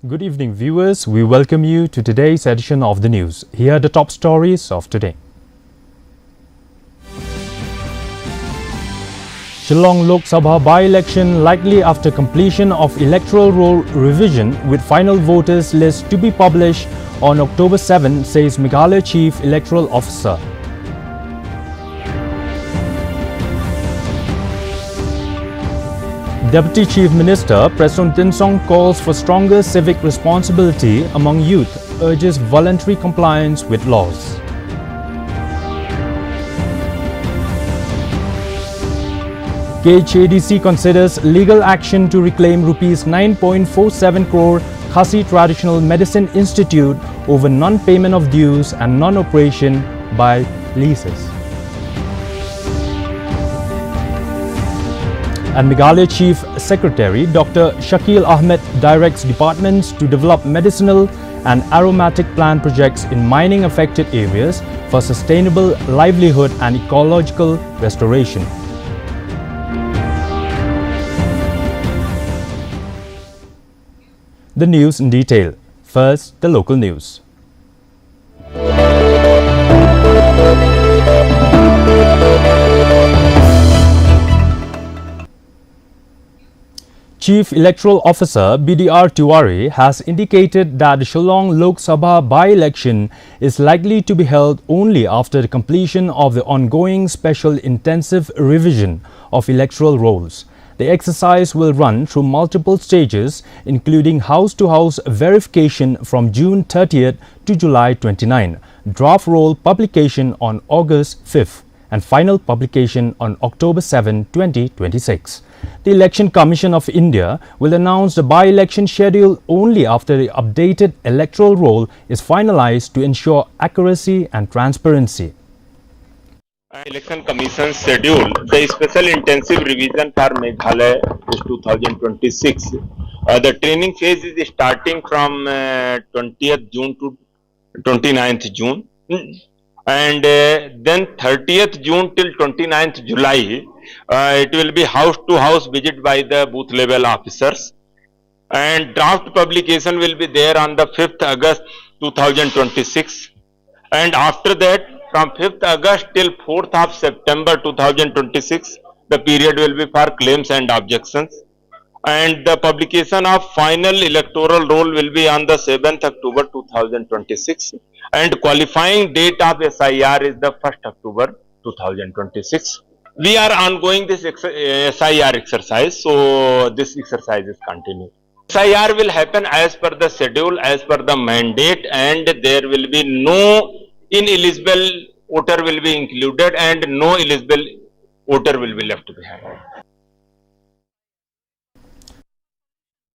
Good evening, viewers. We welcome you to today's edition of the news. Here are the top stories of today. Shillong Lok Sabha by-election likely after completion of electoral roll revision with final voters list to be published on October 7, says Meghalaya Chief Electoral Officer. Deputy Chief Minister Preston Tinsong calls for stronger civic responsibility among youth, urges voluntary compliance with laws. KHADC considers legal action to reclaim Rs 9.47 crore Khasi Traditional Medicine Institute over non-payment of dues and non-operation by leases. And Meghalaya Chief Secretary Dr. Shakil Ahmed directs departments to develop medicinal and aromatic plant projects in mining affected areas for sustainable livelihood and ecological restoration. The news in detail. First, the local news. Chief Electoral Officer BDR Tiwari has indicated that the Shillong Lok Sabha by-election is likely to be held only after the completion of the ongoing special intensive revision of electoral rolls. The exercise will run through multiple stages, including house-to-house verification from June 30th to July 29, draft roll publication on August 5th, and final publication on October 7, 2026. The Election Commission of India will announce the by-election schedule only after the updated electoral roll is finalized to ensure accuracy and transparency. Election Commission schedule, the special intensive revision for Meghalaya is 2026. The training phase is starting from 20th June to 29th June. And then 30th June till 29th July, it will be house to house visit by the booth level officers, and draft publication will be there on the 5th August 2026, and after that from 5th August till 4th of September 2026 the period will be for claims and objections, and the publication of final electoral roll will be on the 7th October 2026, and qualifying date of SIR is the 1st October 2026. We are ongoing this SIR exercise, so this exercise is continuing. SIR will happen as per the schedule, as per the mandate, and there will be no ineligible voter will be included and no eligible voter will be left behind.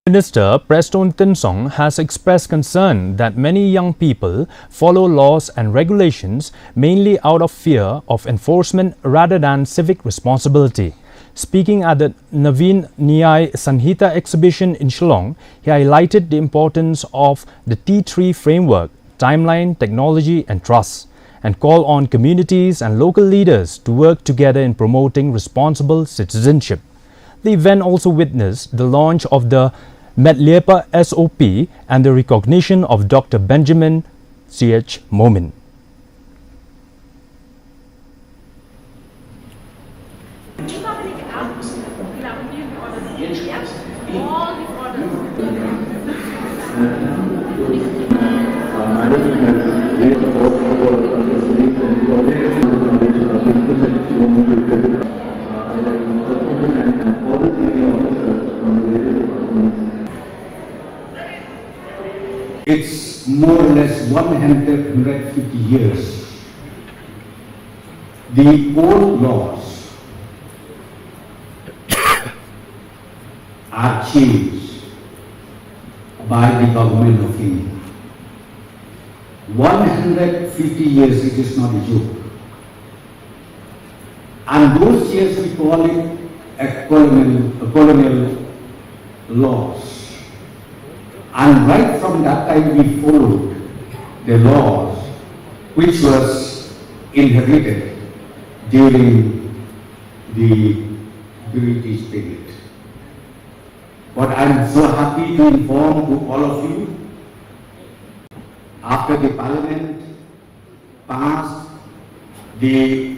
Minister Preston Tinsong has expressed concern that many young people follow laws and regulations mainly out of fear of enforcement rather than civic responsibility. Speaking at the Naveen Nyay Sanhita exhibition in Shillong, he highlighted the importance of the T3 framework, timeline, technology and trust, and called on communities and local leaders to work together in promoting responsible citizenship. The event also witnessed the launch of the Meghalaya SOP and the recognition of Dr. Benjamin C.H. Momin. It's more or less 150 years. The old laws are changed by the government of India. 150 years, it is not a joke. And those years we call it a colonial laws. And right from that time we followed the laws which was inherited during the British period. But I'm so happy to inform to all of you, after the Parliament passed the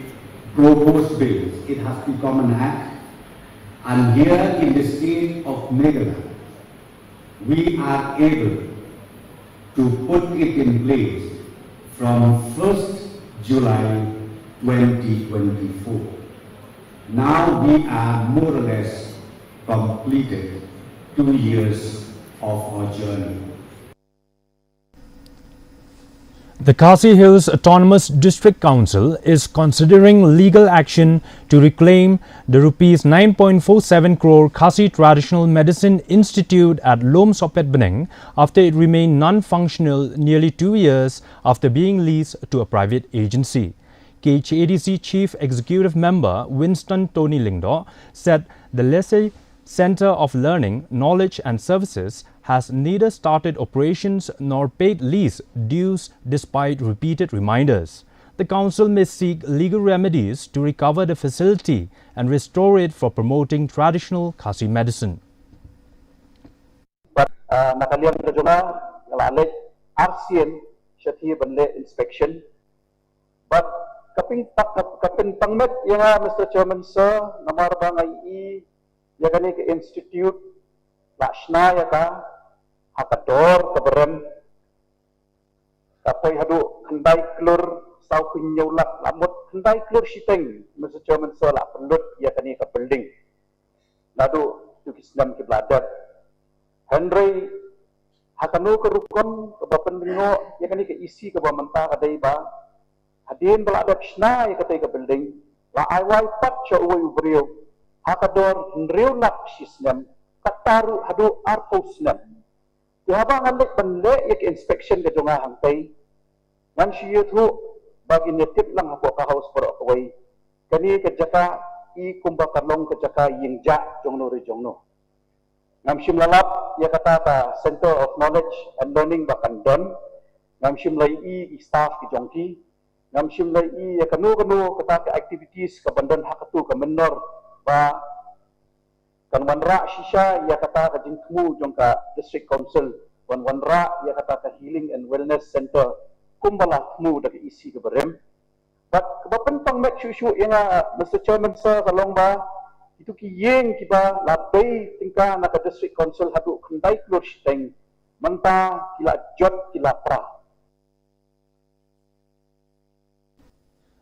proposed bills, it has become an act, and here in the state of Meghalaya, we are able to put it in place from 1st July 2024. Now we are more or less completed 2 years of our journey. The Khasi Hills Autonomous District Council is considering legal action to reclaim the Rs 9.47 crore Khasi Traditional Medicine Institute at Lom Sopet Beneng after it remained non-functional nearly 2 years after being leased to a private agency. KHADC Chief Executive Member Winston Tony Lingdo said the Lesser Centre of Learning, Knowledge and Services has neither started operations nor paid lease dues despite repeated reminders. The council may seek legal remedies to recover the facility and restore it for promoting traditional Khasi medicine. Nakalian ka juna ngalalit RCN syati benle inspection but kaping pangmet yang Mr. Chairman sir nomor bangai ya kani ke institute lakshna ya ka hakador keberem tapi hadu kendai klur sau kunyaulak lamut kendai klur siteng Mr. Chairman sir lak pendut ya kani ke building nadu tu kisnam ke bladat Henry hakanu ke rukun ke bapendengo ya kani ke isi ke bamenta kadai ba hadin bladat shna ya katai ke building la aiwai pat cho uwe ubrio hakador nriu nak sisnam kataru hadu arposnam yaba ngalik bende yak inspection ke jonga hangtai ngan siyo tu bagi netip lang hapo ka house for away kani ke jaka I kumba kalong ke jaka yingja jongno ri jongno ngam sim lalap ya kata ta Center of Knowledge and Learning bakan don ngam sim lai I staff ki jongki ngam sim lai I ya kanu kata ke activities ke bandan hakatu ke menor ba kan wanra shisha ya kata ka jingmu jongka district council wanra ya kata ka healing and wellness center kumbala mu dak isi ke berem but kebapentang mek shu yang Mr. Chairman sir kalong ba itu ki yeng kiba labai tingka nak district council hadu kendai klur siteng menta kila jot kila pra.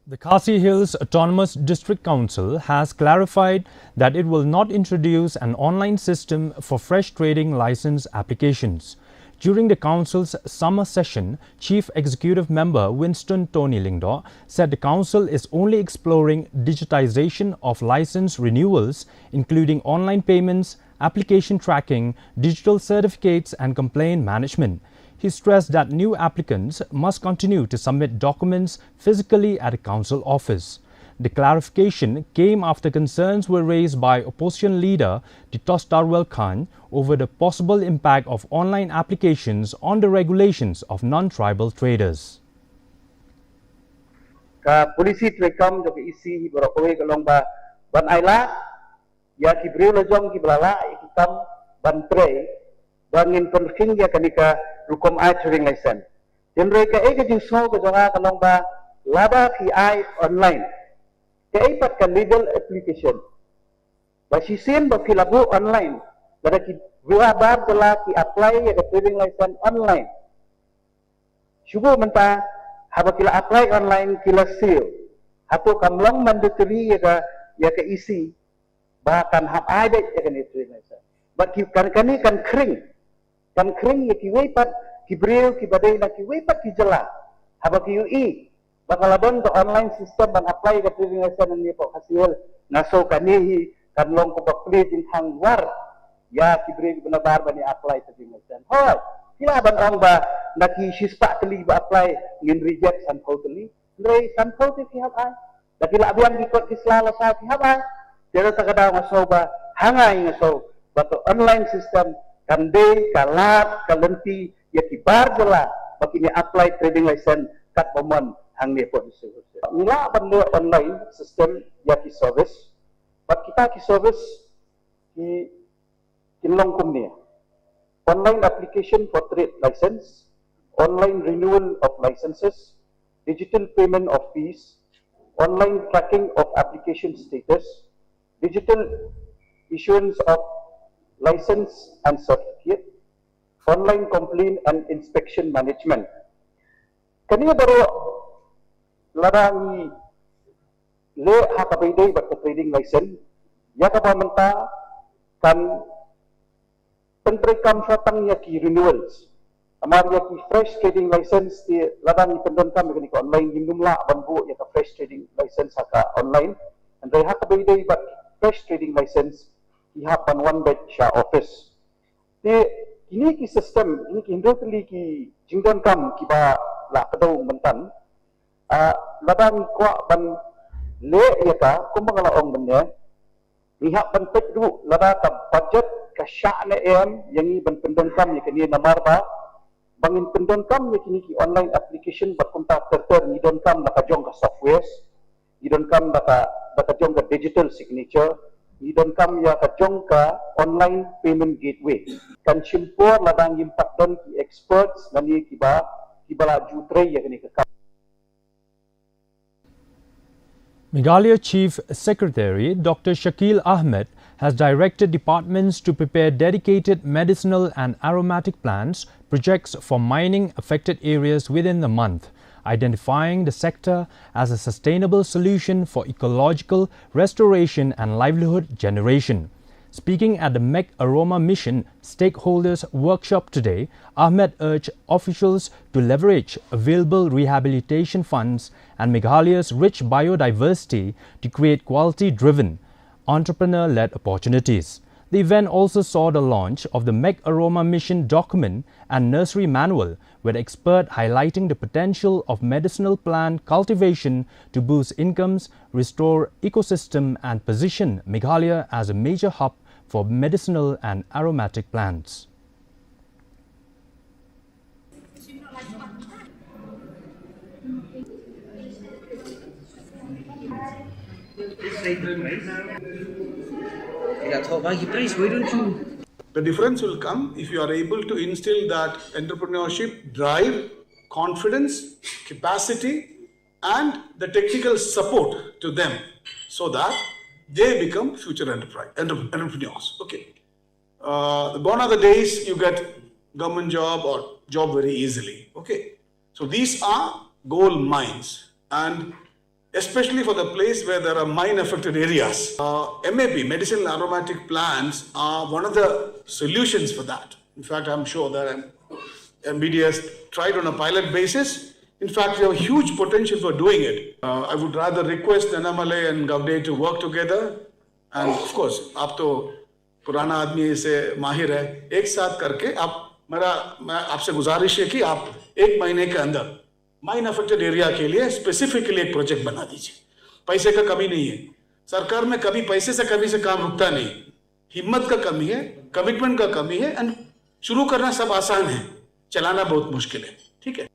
The Khasi Hills Autonomous District Council has clarified that it will not introduce an online system for fresh trading license applications. During the council's summer session, Chief Executive Member Winston Tony Lingdo said the council is only exploring digitization of license renewals, including online payments, application tracking, digital certificates and complaint management. He stressed that new applicants must continue to submit documents physically at a council office. The clarification came after concerns were raised by opposition leader Titos Darwell Khan over the possible impact of online applications on the regulations of non-tribal traders. Ka polisi trekam jo isi borokowe kalong ba ban aila ya kibril lejong kiblala ikitam ban tre bangin penking ya kanika rukom ai trading license jenre ka e ka jinso ka jonga kalong ba laba ki ai online ka ipat ka legal application ba sisin ba filabu online kada ki dua bar telah ki apply ya ka trading license online syubu menta haba kila apply online kila seal hato kamlang mandatory ya ka isi bahkan hab ai bet ya ka trading license but kan kering ya ki wepat ki bril ki badai na ki wepat ki jela haba ki ui bakalabon to online system ban apply ka trading license ni po hasil ngaso kanihi kan long ko bakli jin hang war ya ki bril benar bani apply trading license hoi kila ban ong ba naki sispa kali ba apply ngin reject san totally ndrei san totally ki hab ai dakila abian ki kot ki slala sa ki hab ai dero takada ngaso ba hangai ngaso ba to online system kande kalat kalenti ya kibar jela bakini apply trading license kat bomon hang ni po disebut mula benda online system ya ki service bak kita ki service ki kinlong kumnia. Online application for trade license, online renewal of licenses, digital payment of fees, online tracking of application status, digital issuance of license and certificate, online complaint and inspection management. Kaniya baru larangi le hakabayday bat trading license, yaka ba menta kan pentrekam syatang yaki renewals. Amar yaki fresh trading license di larangi pendontam yaki online gimdumla banbu yaka fresh trading license haka online. And they hakabayday bat fresh trading license ihapan one bed sha office. Kini ki sistem, ini ki indotli ki jingdon kam ki ba la kadau mentan, ladang kuak ban le yata kumangala ong benya, lihat ban pedru lada ta budget ka syak ne yang ni ban pendon kam ni kini namar ba, bangin pendon kam ni kini ki online application bat kunta terter ni don kam naka jong ka software, ni don kam naka jong ka digital signature, ni don kam ya ka jong ka online payment gateway. Kan simpur ladang impak don ki experts nani kibala jutre ya kini ka. Meghalaya Chief Secretary Dr. Shakil Ahmed has directed departments to prepare dedicated medicinal and aromatic plants projects for mining affected areas within the month, identifying the sector as a sustainable solution for ecological restoration and livelihood generation. Speaking at the Meg Aroma Mission Stakeholders Workshop today, Ahmed urged officials to leverage available rehabilitation funds and Meghalaya's rich biodiversity to create quality-driven, entrepreneur-led opportunities. The event also saw the launch of the Meg Aroma Mission document and nursery manual, with experts highlighting the potential of medicinal plant cultivation to boost incomes, restore ecosystem and position Meghalaya as a major hub for medicinal and aromatic plants. The difference will come if you are able to instill that entrepreneurship, drive, confidence, capacity, and the technical support to them so that they become future entrepreneurs. Okay. Gone are the days you get government job or job very easily. Okay. So these are gold mines, and especially for the place where there are mine affected areas. MAP, medicinal aromatic plants, are one of the solutions for that. In fact, I'm sure that MBD has tried on a pilot basis. In fact, we have a huge potential for doing it. I would rather request Annamalai and Gavde to work together. And of course, आप तो पुराना आदमी से माहिर है, एक साथ करके मैं आपसे गुजारिश है कि आप एक महीने के अंदर माइन अफेक्टेड एरिया के लिए स्पेसिफिकली एक प्रोजेक्ट बना दीजिए. पैसे का कमी नहीं है, सरकार में कभी पैसे से कमी से काम रुकता नहीं, हिम्मत का कमी है, कमिटमेंट का कमी है, एंड शुरू करना सब आसान है, चलाना बहुत मुश्किल है. ठीक है.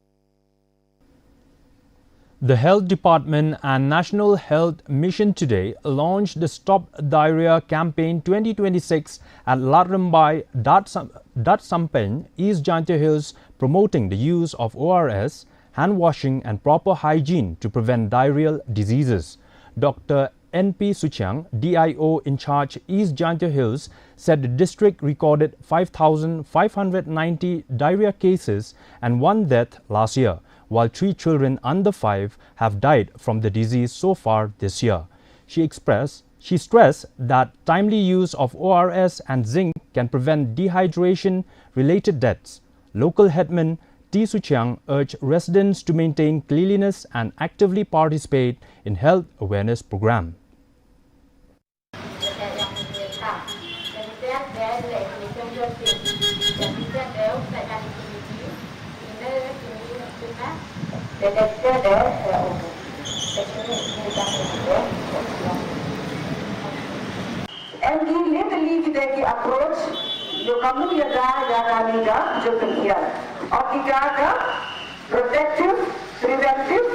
The Health Department and National Health Mission today launched the Stop Diarrhea Campaign 2026 at Latrambai, Sampen, East Jantia Hills, promoting the use of ORS, hand washing and proper hygiene to prevent diarrheal diseases. Dr. N.P. Suchang, DIO in charge East Jantia Hills, said the district recorded 5,590 diarrhea cases and 1 death last year, while 3 children under 5 have died from the disease so far this year. She stressed that timely use of ORS and zinc can prevent dehydration-related deaths. Local headman T. Suchiang urged residents to maintain cleanliness and actively participate in health awareness program. And literally the approach, you come to the जो और protective, preventive,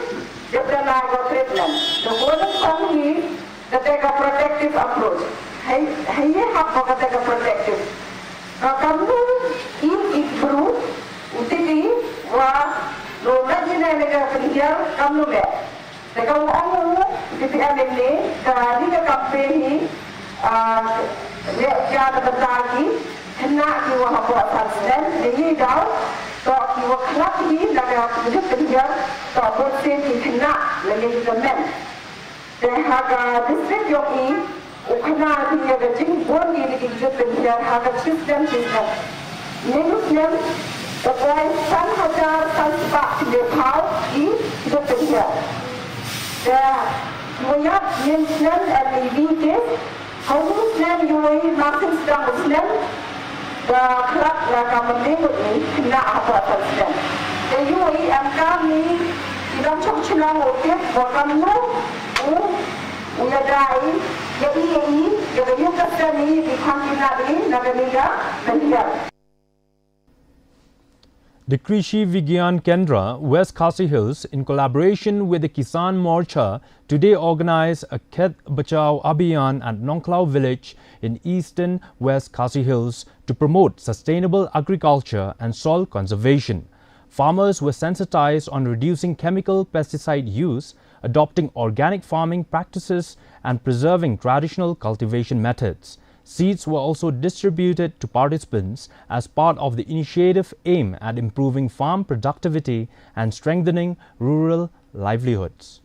treatment. So both of them take a protective approach. Hey, have a protective. kamu ibru utili wa roda jina lega penjara kamu be. Kalau kamu di pihak ini dari ke kampeni dia berbagi kena jiwa buat pasien ini dah tak jiwa kelak ini laga penjara tak bersih kena lagi kemen. Harga distrik yogi ukana dia gajing bon ini kita penjara harga sistem. Minusnya terkait 3,000 tanpa Nepal di kita penjara. Melihat Muslim LBT, kaum Muslim UAE makin sedang Muslim dan kerap mereka menengok ini kena apa Muslim. UAE kami dalam cakap otak bahkan uladai ini yang kasar ini di kantina ini negara India. The Krishi Vigyan Kendra, West Khasi Hills, in collaboration with the Kisan Morcha, today organized a Khet Bachao Abhiyan at Nongklao village in eastern West Khasi Hills to promote sustainable agriculture and soil conservation. Farmers were sensitized on reducing chemical pesticide use, adopting organic farming practices, and preserving traditional cultivation methods. Seeds were also distributed to participants as part of the initiative aimed at improving farm productivity and strengthening rural livelihoods.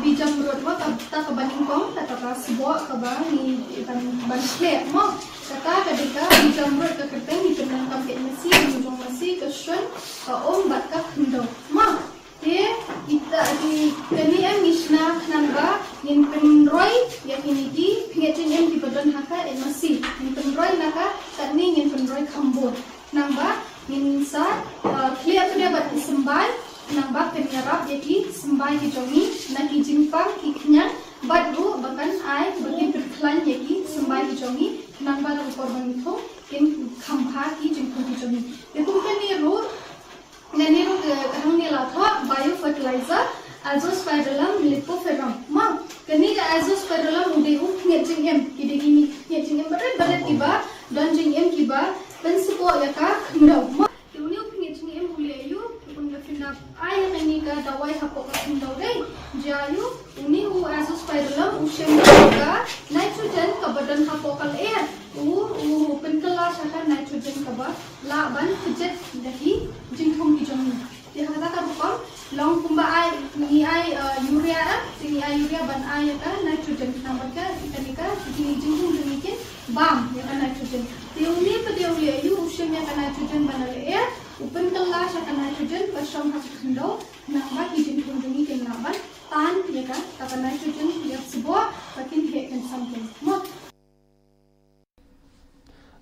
Bijam road mo ta kabaning kong ta subo ka ni ikan bansle mo kata kadika bijam road ka kerteng ni tenang kampet nasi mujung nasi kesun ka bat ka khndo mo ye ita di kani am misna namba yin penroy yakini di pingetin em di badan haka nasi yin penroy naka tani yin penroy khambon namba yin sa clear tu dia bat sembai nambah penyerap jadi sembai hijongi nak jimpang kiknya badu bahkan ai bagi berkelan jadi sembai hijongi nambah dalam korban itu in khampa ki jimpang hijongi itu kan ni ro kadang ni lah thok bio fertilizer azospirillum lipoferum ma kini ka azospirillum udeu ngejing em kidegini ngejing em berat tiba dan jing em kiba pensuko ya ka khndau ma ini ngejing em uleyu Finap ayah ini ka dawai hapok kasindau deh. Jayu ini azospirillum ushemika nitrogen ka badan hapok kal air. Penkelas akan nitrogen ka ba laban kejet dahi jingthong hijong. Dia katakan bukan long kumba ai ni ai urea ini ai urea ban ai ka nitrogen tambah ka ikanika ini jingthong demikian bam ya kan nitrogen. Tiuli pediuli ayu ushemnya ka nitrogen ban air. Open kelas akan nitrogen bersama khndau nambah hijin kunjungi ke laban tan ya kan akan nitrogen yang sebuah makin hekan something mo.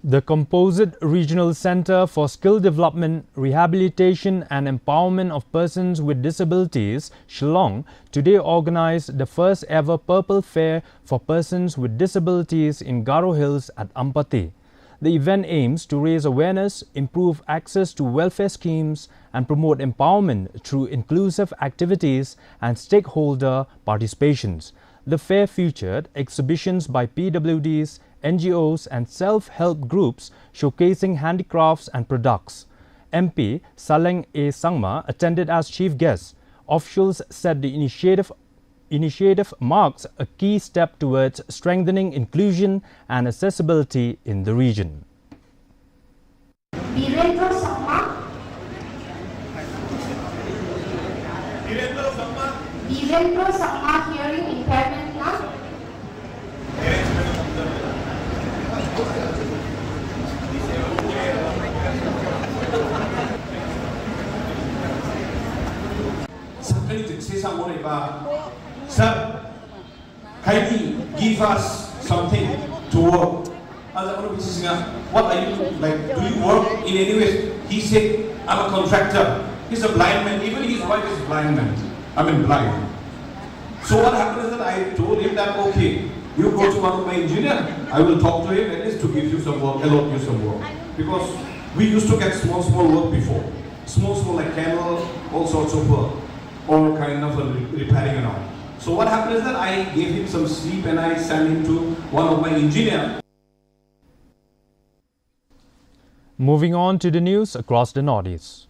The Composite Regional Center for Skill Development, Rehabilitation and Empowerment of Persons with Disabilities, Shillong, today organized the first ever Purple Fair for persons with disabilities in Garo Hills at Ampati. The event aims to raise awareness, improve access to welfare schemes, and promote empowerment through inclusive activities and stakeholder participations. The fair featured exhibitions by PWDs, NGOs, and self-help groups showcasing handicrafts and products. MP Saleng A. Sangma attended as chief guest. Officials said the initiative marks a key step towards strengthening inclusion and accessibility in the region. Virendra Sama hearing impairment now. Sir, kindly give us something to work. What are you like? Do you work in any way? He said, I'm a contractor. He's a blind man. Even his wife is blind man. blind. So what happened is that I told him that, okay, You go to one of my engineer, I will talk to him at least to give you some work, allot you some work. Because we used to get small work before. Small like camel, all sorts of work. All kind of repairing and all. So what happened is that I gave him some sleep and I sent him to one of my engineer. Moving on to the news across the Northeast.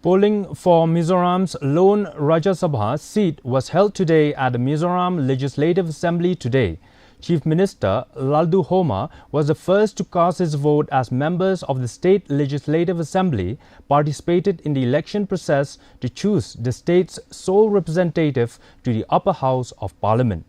Polling for Mizoram's lone Rajya Sabha seat was held today at the Mizoram Legislative Assembly today. Chief Minister Laldu Homa was the first to cast his vote as members of the State Legislative Assembly participated in the election process to choose the state's sole representative to the upper house of Parliament.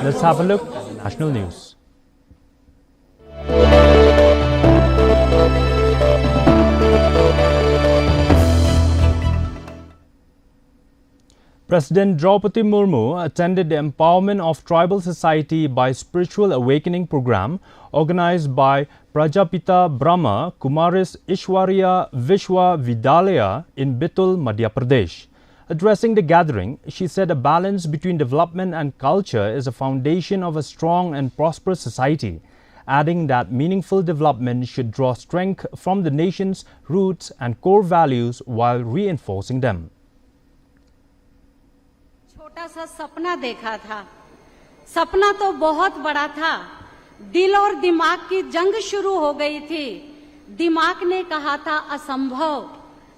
Let's have a look at the national news. President Draupadi Murmu attended the Empowerment of Tribal Society by Spiritual Awakening program organized by Prajapita Brahma Kumaris Ishwarya Vishwa Vidyalaya in Bitul, Madhya Pradesh. Addressing the gathering, she said a balance between development and culture is a foundation of a strong and prosperous society, adding that meaningful development should draw strength from the nation's roots and core values while reinforcing them. छोटा सा सपना देखा था, सपना तो बहुत बड़ा था। दिल और दिमाग की जंग शुरू हो गई थी। दिमाग ने कहा था असंभव,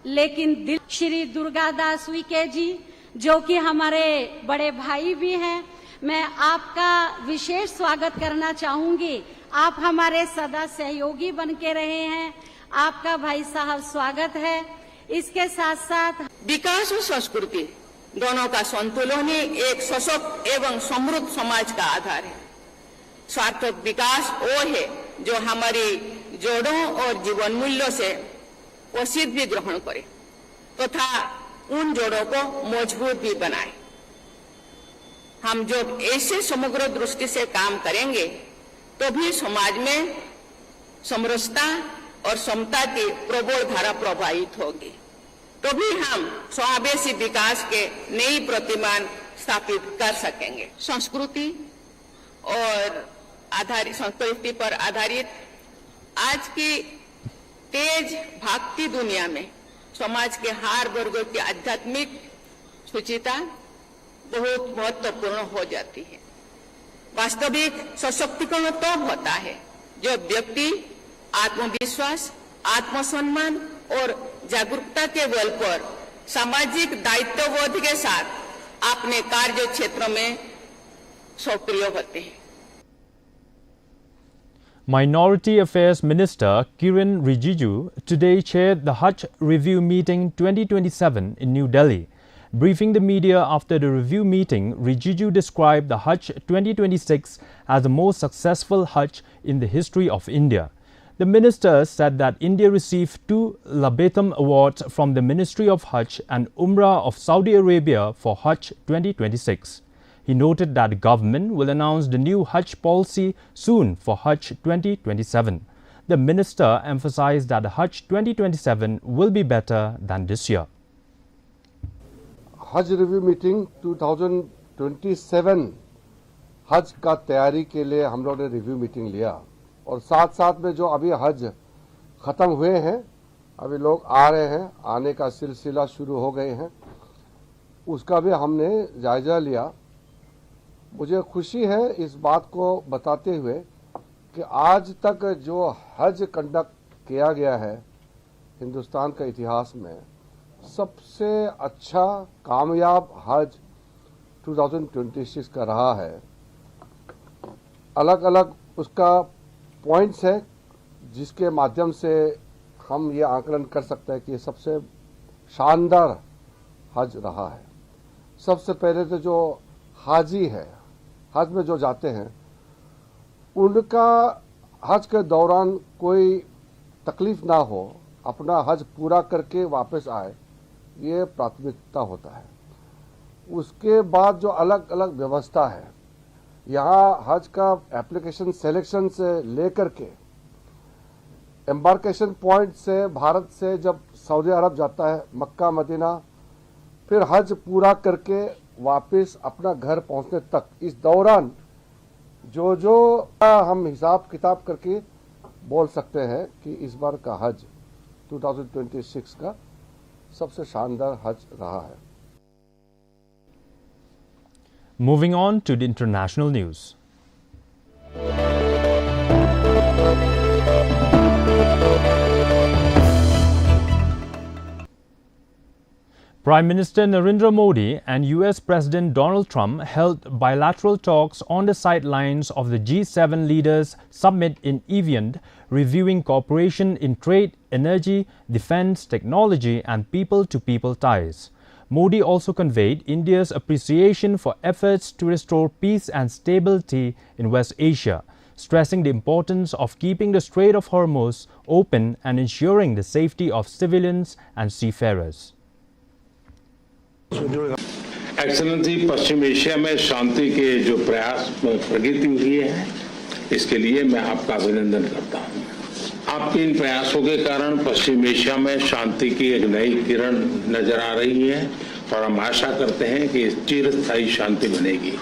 लेकिन दिल श्री दुर्गादास उइके जी जो कि हमारे बड़े भाई भी हैं, मैं आपका विशेष स्वागत करना चाहूंगी। आप हमारे सदा सहयोगी बन के रहे हैं। आपका भाई साहब स्वागत है। इसके साथ साथ विकास और संस्कृति दोनों का संतुलन ही एक सशक्त एवं समृद्ध समाज का आधार है। सार्थक विकास वो है जो हमारी जड़ों और जीवन मूल्यों से वसीयत भी ग्रहण करे तथा उन जड़ों को मजबूत भी बनाए। हम जब ऐसे समग्र दृष्टि से काम करेंगे तो भी समाज में समरसता और समता की प्रबल धारा प्रवाहित होगी, तो भी हम समावेशी विकास के नई प्रतिमान स्थापित कर सकेंगे। संस्कृति पर आधारित आज की तेज भागती दुनिया में समाज के हर वर्ग की आध्यात्मिक सुचिता बहुत महत्वपूर्ण हो जाती है। वास्तविक सशक्तिकरण तब होता है जब व्यक्ति आत्मविश्वास, आत्मसम्मान और जागरूकता के बल पर सामाजिक दायित्वबोध के साथ अपने कार्य क्षेत्र में सक्रिय होते हैं। Minority Affairs Minister Kiren Rijiju today chaired the Hajj Review Meeting 2027 in New Delhi. Briefing the media after the review meeting, Rijiju described the Hajj 2026 as the most successful Hajj in the history of India. The minister said that India received 2 Labetam Awards from the Ministry of Hajj and Umrah of Saudi Arabia for Hajj 2026. He noted that the government will announce the new Hajj policy soon for Hajj 2027. The minister emphasized that the Hajj 2027 will be better than this year. हज review meeting 2027 हज का तैयारी के लिए हम लोग ने review meeting लिया और साथ साथ में जो अभी हज ख़त्म हुए हैं, अभी लोग आ रहे हैं, आने का सिलसिला शुरू हो गए हैं, उसका भी हमने जायज़ा लिया। मुझे खुशी है इस बात को बताते हुए कि आज तक जो हज कंडक्ट किया गया है हिंदुस्तान का इतिहास में, सबसे अच्छा कामयाब हज 2026 का रहा है। अलग अलग उसका पॉइंट्स है जिसके माध्यम से हम ये आकलन कर सकते हैं कि ये सबसे शानदार हज रहा है। सबसे पहले तो जो हाजी है, हज में जो जाते हैं, उनका हज के दौरान कोई तकलीफ ना हो, अपना हज पूरा करके वापस आए, ये प्राथमिकता होता है। उसके बाद जो अलग अलग व्यवस्था है, यहाँ हज का एप्लीकेशन सिलेक्शन से लेकर के एम्बार्केशन पॉइंट से भारत से जब सऊदी अरब जाता है, मक्का मदीना, फिर हज पूरा करके वापस अपना घर पहुंचने तक, इस दौरान जो हम हिसाब किताब करके बोल सकते हैं कि इस बार का हज 2026 का सबसे शानदार हज रहा है। Moving on to the international news. Prime Minister Narendra Modi and US President Donald Trump held bilateral talks on the sidelines of the G7 leaders summit in Evian, reviewing cooperation in trade, energy, defense, technology and people-to-people ties. Modi also conveyed India's appreciation for efforts to restore peace and stability in West Asia, stressing the importance of keeping the Strait of Hormuz open and ensuring the safety of civilians and seafarers. Excellency, Paschim Asia में शांति के जो प्रयास प्रगति हुई है, इसके लिए मैं आपका अभिनंदन करता हूं। आपके इन प्रयासों के कारण पश्चिम एशिया में शांति की एक नई किरण नजर आ रही है और हम आशा करते हैं कि चिरस्थायी शांति बनेगी।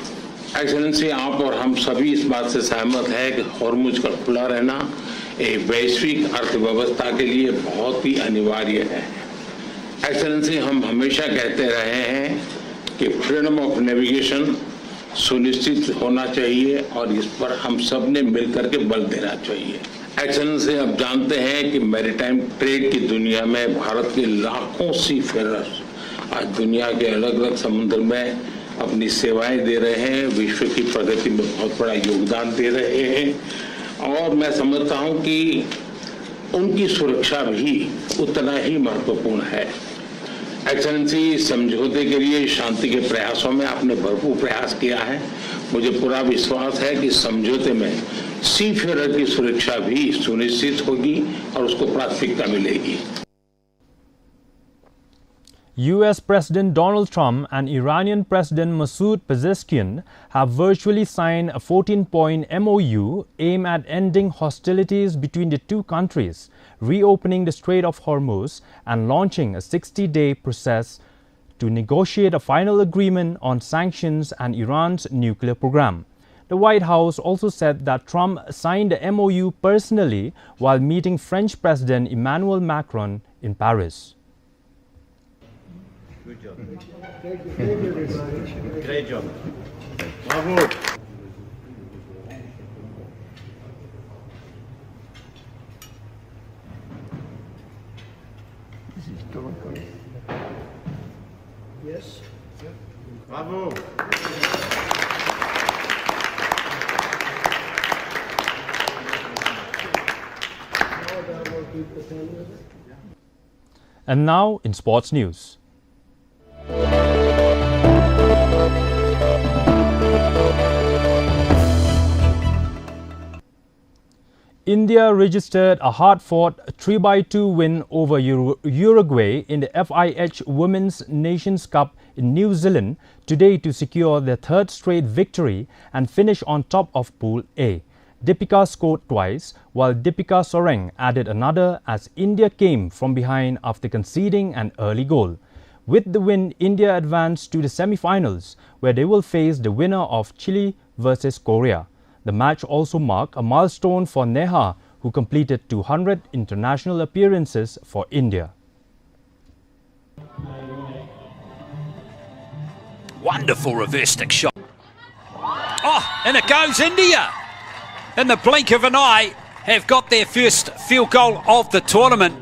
एक्सेलेंसी, आप और हम सभी इस बात से सहमत हैं कि हॉर्मुज का खुला रहना एक वैश्विक अर्थव्यवस्था के लिए बहुत ही अनिवार्य है। एक्सेलेंसी, हम हमेशा कहते रहे हैं कि फ्रीडम ऑफ नेविगेशन सुनिश्चित होना चाहिए और इस पर हम सब ने मिलकर के बल देना चाहिए। एक्सेलेंसी, आप जानते हैं कि मैरीटाइम ट्रेड की दुनिया में भारत के लाखों सीफेरर्स आज दुनिया के अलग अलग समुद्र में अपनी सेवाएं दे रहे हैं, विश्व की प्रगति में बहुत बड़ा योगदान दे रहे हैं और मैं समझता हूं कि उनकी सुरक्षा भी उतना ही महत्वपूर्ण है। एक्सेलेंसी, समझौते के लिए शांति के प्रयासों में आपने भरपूर प्रयास किया है। मुझे पूरा विश्वास है कि समझौते में सीफेरर की सुरक्षा भी सुनिश्चित होगी और उसको प्राथमिकता मिलेगी। US President Donald Trump and Iranian President Masoud Pezeshkian have virtually signed a 14-point MOU aimed at ending hostilities between the two countries, reopening the Strait of Hormuz and launching a 60-day process to negotiate a final agreement on sanctions and Iran's nuclear program. The White House also said that Trump signed the MOU personally while meeting French President Emmanuel Macron in Paris. Good job. Great job. Bravo. Yes. Bravo. And now in sports news. India registered a hard-fought 3-2 win over Uruguay in the FIH Women's Nations Cup in New Zealand today to secure their third straight victory and finish on top of Pool A. Deepika scored twice, while Deepika Soreng added another as India came from behind after conceding an early goal. With the win, India advanced to the semi-finals, where they will face the winner of Chile versus Korea. The match also marked a milestone for Neha, who completed 200 international appearances for India. Wonderful reverse stick shot. Oh, and it goes India. In the blink of an eye, have got their first field goal of the tournament.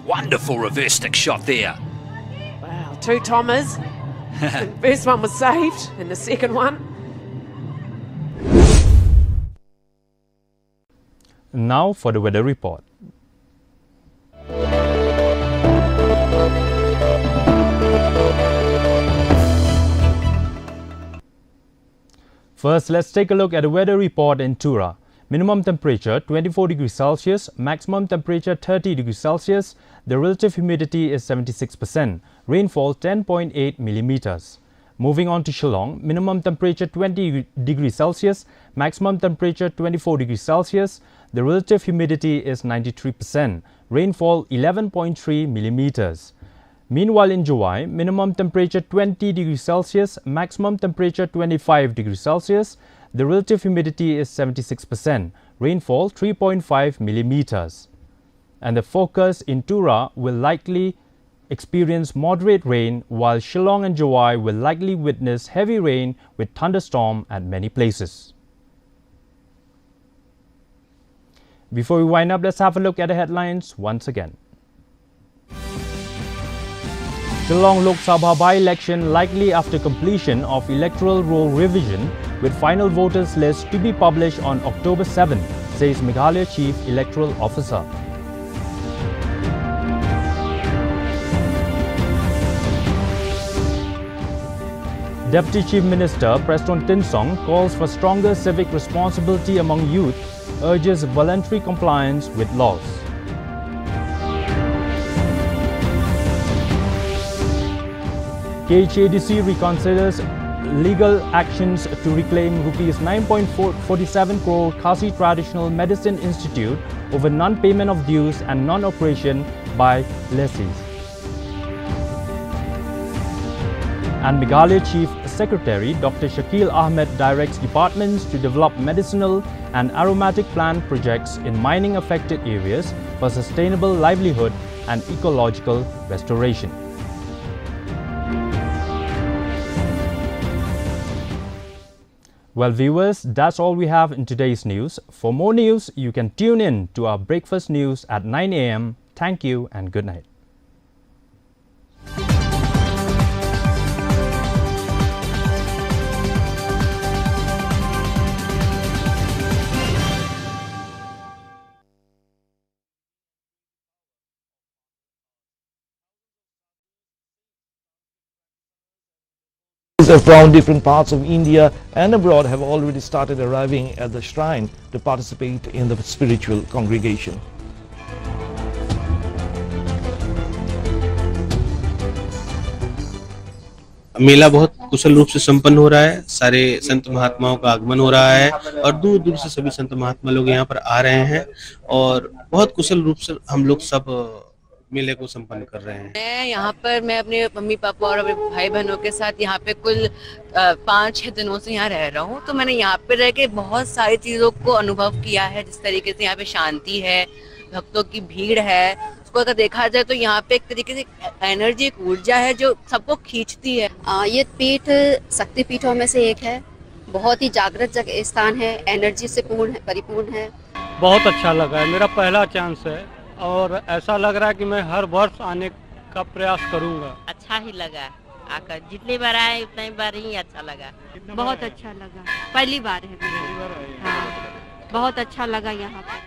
Wonderful reverse stick shot there. Wow, two Tommers. The first one was saved, and the second one. Now for the weather report. First, let's take a look at the weather report in Tura. Minimum temperature 24 degrees Celsius, maximum temperature 30 degrees Celsius. The relative humidity is 76%. Rainfall 10.8 millimeters. Moving on to Shillong, minimum temperature 20 degrees Celsius, maximum temperature 24 degrees Celsius. The relative humidity is 93%. Rainfall 11.3 millimeters. Meanwhile in Juwai, minimum temperature 20 degrees Celsius, maximum temperature 25 degrees Celsius. The relative humidity is 76%. Rainfall 3.5 millimeters. And the forecast in Tura will likely experience moderate rain, while Shillong and Juwai will likely witness heavy rain with thunderstorm at many places. Before we wind up, let's have a look at the headlines once again. Shillong Lok Sabha by-election likely after completion of electoral roll revision, with final voters list to be published on October 7, says Meghalaya Chief Electoral Officer. Deputy Chief Minister Preston Tinsong calls for stronger civic responsibility among youth, urges voluntary compliance with laws. KHADC reconsiders legal actions to reclaim Rs 9.47 crore Khasi Traditional Medicine Institute over non-payment of dues and non-operation by lessees. And Meghalaya Chief Secretary Dr. Shakil Ahmed directs departments to develop medicinal and aromatic plant projects in mining-affected areas for sustainable livelihood and ecological restoration. Well, viewers, that's all we have in today's news. For more news, you can tune in to our breakfast news at 9 a.m. Thank you and good night. From different parts of India and abroad have already started arriving at the shrine to participate in the spiritual congregation. मेला बहुत कुशल रूप से संपन्न हो रहा है। सारे संत महात्माओं का आगमन हो रहा है और दूर दूर से सभी संत महात्मा लोग यहाँ पर आ रहे हैं और बहुत कुशल रूप से हम लोग सब मेले को संपन्न कर रहे हैं। मैं अपने मम्मी पापा और अपने भाई बहनों के साथ यहाँ पे कुल 5-6 दिनों से यहाँ रह रहा हूँ, तो मैंने यहाँ पे रह के बहुत सारी चीज़ों को अनुभव किया है। जिस तरीके से यहाँ पे शांति है, भक्तों की भीड़ है, उसको अगर देखा जाए तो यहाँ पे एक तरीके से एनर्जी, एक ऊर्जा है जो सबको खींचती है। ये पीठ शक्ति पीठों में से एक है, बहुत ही जागृत जगह स्थान है, एनर्जी से परिपूर्ण है। बहुत अच्छा लगा है, मेरा पहला चांस है और ऐसा लग रहा है कि मैं हर वर्ष आने का प्रयास करूंगा। अच्छा ही लगा आकर, जितनी बार आए उतनी बार ही अच्छा लगा। बहुत अच्छा लगा, पहली बार है मेरा। हाँ, बहुत अच्छा लगा यहाँ पर।